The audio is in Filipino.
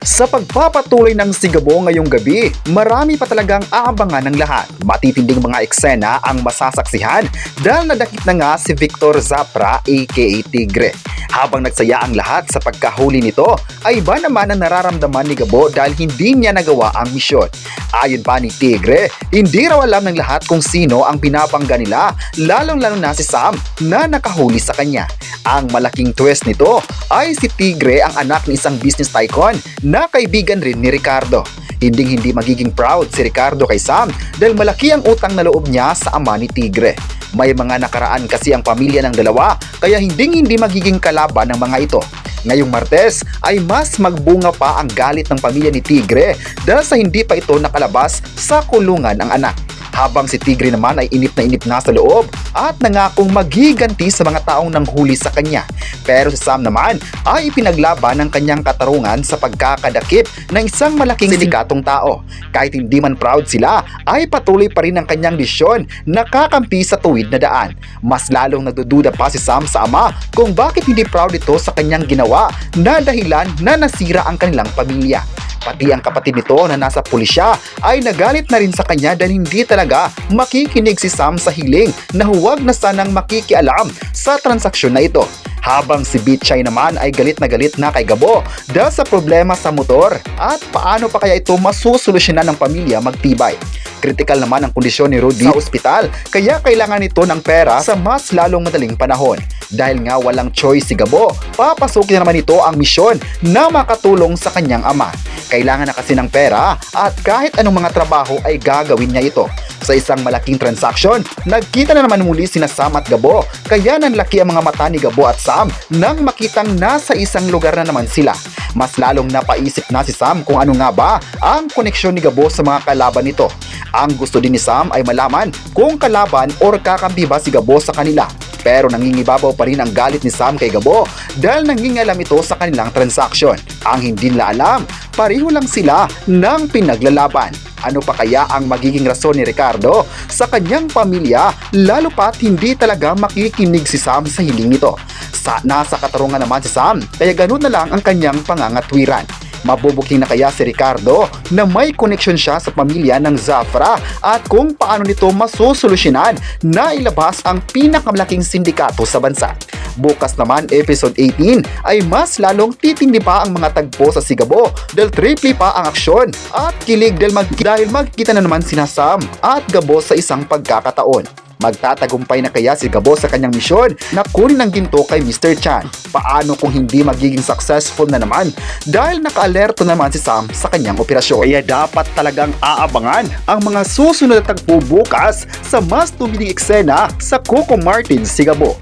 Sa pagpapatuloy ng Sigabo ngayong gabi, marami pa talagang aabangan ng lahat. Matitinding mga eksena ang masasaksihan dahil nadakip na nga si Victor Zapra aka Tigre. Habang nagsaya ang lahat sa pagkahuli nito, ay iba naman ang nararamdaman ni Gabo dahil hindi niya nagawa ang misyon. Ayon pa ni Tigre, hindi raw alam ng lahat kung sino ang pinapangga nila, lalong-lalo na si Sam na nakahuli sa kanya. Ang malaking twist nito ay si Tigre ang anak ng isang business tycoon na kaibigan rin ni Ricardo. Hindi magiging proud si Ricardo kay Sam dahil malaki ang utang na loob niya sa ama ni Tigre. May mga nakaraan kasi ang pamilya ng dalawa kaya hindi magiging kalaban ng mga ito. Ngayong Martes ay mas magbunga pa ang galit ng pamilya ni Tigre dahil sa hindi pa ito nakalabas sa kulungan ang anak. Habang si Tigre naman ay inip na sa loob at nangakong maghiganti sa mga taong nanghuli sa kanya. Pero si Sam naman ay ipinaglaban ng kanyang katarungan sa pagkakadakip ng isang malaking sindikatong tao. Kahit hindi man proud sila, ay patuloy pa rin ang kanyang desisyon na kakampi sa tuwid na daan. Mas lalong nagdududa pa si Sam sa ama kung bakit hindi proud ito sa kanyang ginawa na dahilan na nasira ang kanilang pamilya. Pati ang kapatid nito na nasa pulisya ay nagalit na rin sa kanya dahil hindi talaga makikinig si Sam sa hiling na huwag na sanang makikialam sa transaksyon na ito. Habang si Bitchay naman ay galit na kay Gabo dahil sa problema sa motor at paano pa kaya ito masusolusyonan ng pamilya magtibay. Kritikal naman ang kondisyon ni Rudy sa ospital kaya kailangan nito ng pera sa mas lalong madaling panahon. Dahil nga walang choice si Gabo, papasukin na naman ito ang misyon na makatulong sa kanyang ama. Kailangan na kasi ng pera at kahit anong mga trabaho ay gagawin niya ito. Sa isang malaking transaksyon, nagkita na naman muli sina Sam at Gabo kaya nanlaki ang mga mata ni Gabo at Sam nang makitang nasa isang lugar na naman sila. Mas lalong napaisip na si Sam kung ano nga ba ang koneksyon ni Gabo sa mga kalaban nito. Ang gusto din ni Sam ay malaman kung kalaban or kakampi ba si Gabo sa kanila. Pero nangingibabaw pa rin ang galit ni Sam kay Gabo dahil nangingalam ito sa kanilang transaksyon. Ang hindi nila alam, pareho lang sila ng pinaglalaban. Ano pa kaya ang magiging rason ni Ricardo sa kanyang pamilya lalo pat hindi talaga makikinig si Sam sa hiling nito. Nasa katarungan naman si Sam kaya ganun na lang ang kanyang pangangatwiran. Mabubuking na kaya si Ricardo na may koneksyon siya sa pamilya ng Zapra at kung paano nito masusolusyonan na ilabas ang pinakamalaking sindikato sa bansa. Bukas naman episode 18 ay mas lalong titindi pa ang mga tagpo sa Sigabo dahil triple pa ang aksyon at kilig dahil magkita na naman sina Sam at Gabo sa isang pagkakataon. Magtatagumpay na kaya si Gabo sa kanyang misyon na kunin ang ginto kay Mr. Chan? Paano kung hindi magiging successful na naman dahil naka-alerto naman si Sam sa kanyang operasyon? Kaya dapat talagang aabangan ang mga susunod na tagpo bukas sa mas tuminding eksena sa Coco Martin Sigabo.